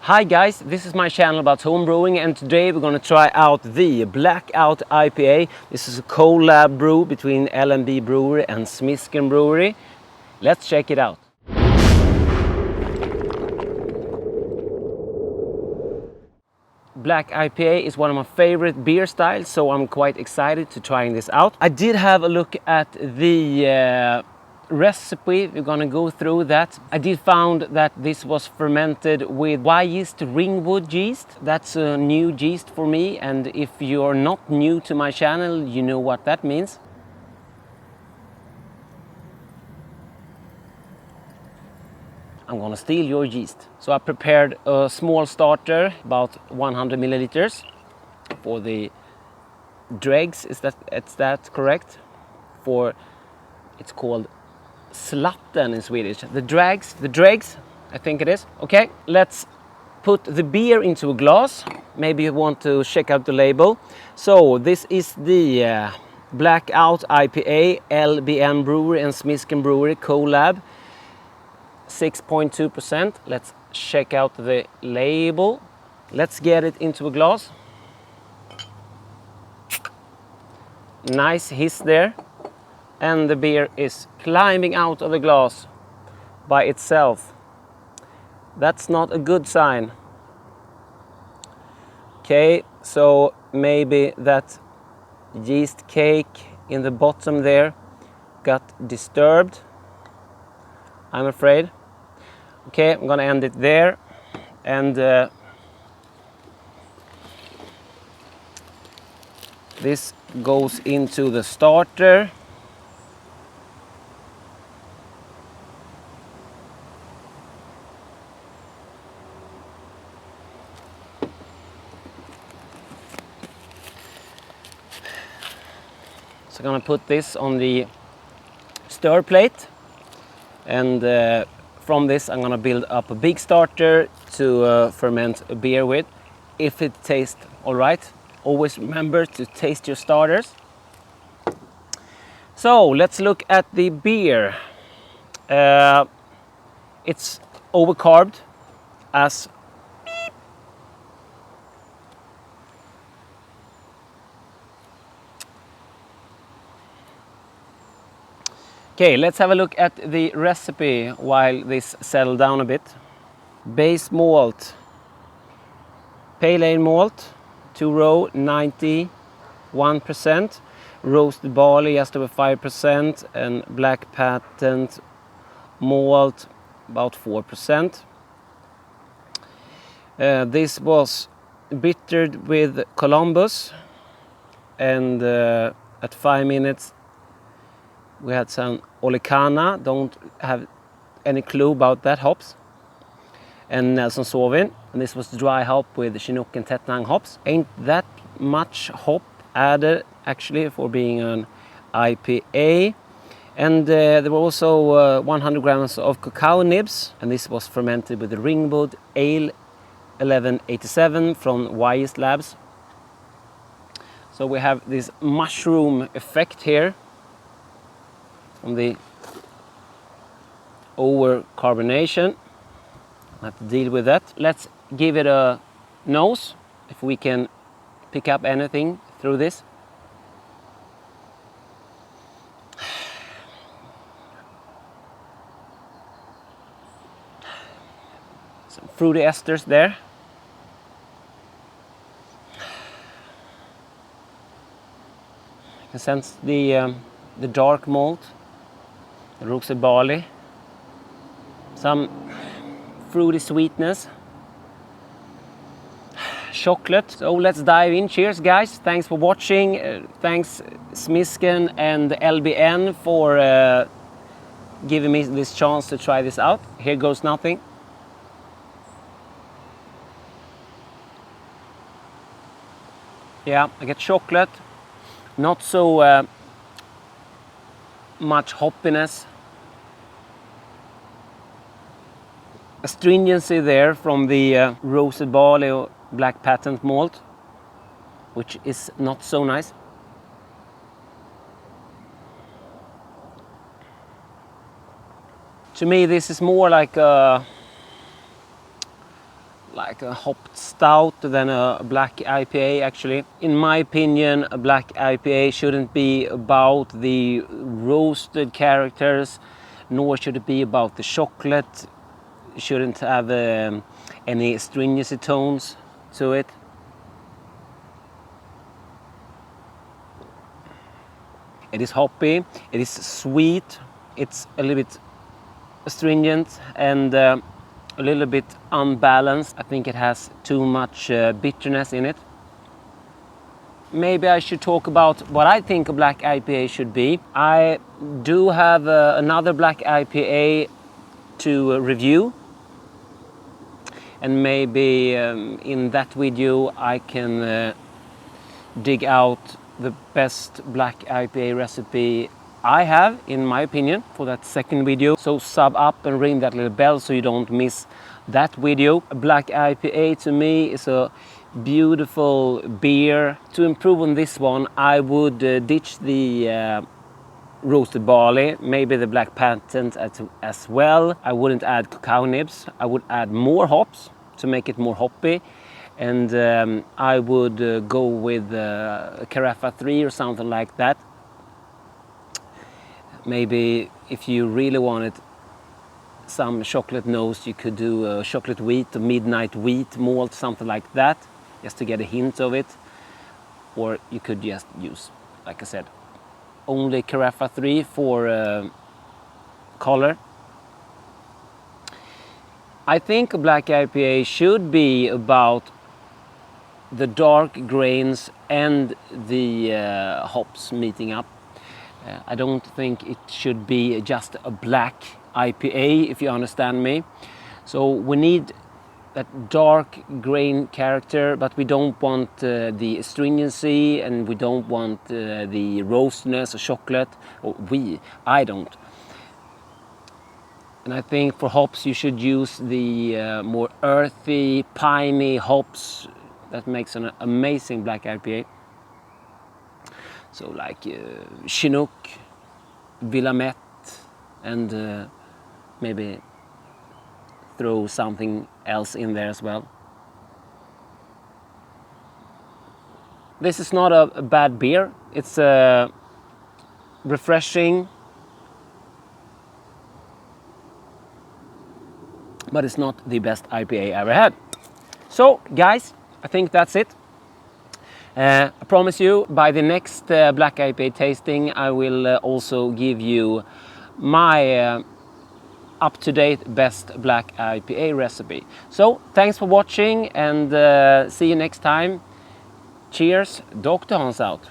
Hi guys, this is my channel about homebrewing, and today we're going to try out the Blackout IPA. This is a collab brew between L&B Brewery and Smisken Brewery. Let's check it out. Black IPA is one of my favorite beer styles, so I'm quite excited to trying this out. I did have a look at the recipe. We're gonna go through that. I did found that this was fermented with Y yeast, ringwood yeast. That's a new yeast for me, and if you're not new to my channel, you know what that means. I'm gonna steal your yeast. So I prepared a small starter, about 100 milliliters for the dregs. Is that correct? It's called slatten in Swedish. The dregs, I think it is. Okay, let's put the beer into a glass. Maybe you want to check out the label. So this is the Blackout IPA, LBN Brewery and Smisken Brewery collab. 6.2%. Let's check out the label. Let's get it into a glass. Nice hiss there. And the beer is climbing out of the glass by itself. That's not a good sign. Okay, so maybe that yeast cake in the bottom there got disturbed, I'm afraid. Okay, I'm gonna end it there, and this goes into the starter. So I'm gonna put this on the stir plate, and from this I'm gonna build up a big starter to ferment a beer with. If it tastes all right, always remember to taste your starters. So let's look at the beer. It's overcarbed as okay, let's have a look at the recipe while this settles down a bit. Base malt, pale ale malt, 2 row, 91%. Roasted barley, just over 5%. And black patent malt, about 4%. This was bittered with Columbus. And at 5 minutes, we had some Olicana. Don't have any clue about that hops. And Nelson Sauvin, and this was dry hop with Chinook and Tettnang hops. Ain't that much hop added actually for being an IPA. And there were also 100 grams of cacao nibs, and this was fermented with the Ringwood Ale 1187 from Y yeast Labs. So we have this mushroom effect here from the over carbonation. I have to deal with that. Let's give it a nose, if we can pick up anything through this. Some fruity esters there. You can sense the dark malt, the roasted barley, some fruity sweetness, chocolate. So let's dive in. Cheers guys, thanks for watching. Thanks Smisken and LBN for giving me this chance to try this out. Here goes nothing. Yeah, I get chocolate, not so much hoppiness. Astringency there from the roasted barley or black patent malt, which is not so nice. To me, this is more like a like a hopped stout than a black IPA actually. In my opinion, a black IPA shouldn't be about the roasted characters, nor should it be about the chocolate. It shouldn't have any stringency tones to it. It is hoppy, it is sweet, it's a little bit astringent and a little bit unbalanced. I think it has too much bitterness in it. Maybe I should talk about what I think a black IPA should be. I do have another black IPA to review, and maybe in that video I can dig out the best black IPA recipe I have, in my opinion, for that second video. So sub up and ring that little bell so you don't miss that video. A black IPA to me is a beautiful beer. To improve on this one, I would ditch the roasted barley, maybe the black patent as well. I wouldn't add cacao nibs. I would add more hops to make it more hoppy. And I would go with Carafa 3 or something like that. Maybe if you really wanted some chocolate nose, you could do chocolate wheat or midnight wheat malt, something like that, just to get a hint of it. Or you could just use, like I said, only Carafa 3 for color. I think a black IPA should be about the dark grains and the hops meeting up. I don't think it should be just a black IPA, if you understand me. So we need that dark grain character, but we don't want the astringency, and we don't want the roastness or chocolate. I don't. And I think for hops you should use the more earthy, piney hops. That makes an amazing black IPA. So like Chinook, Willamette, and maybe throw something else in there as well. This is not a bad beer. It's refreshing, but it's not the best IPA I ever had. So guys, I think that's it. I promise you, by the next black IPA tasting, I will also give you my up-to-date best black IPA recipe. So thanks for watching, and see you next time. Cheers, Dr. Hans out.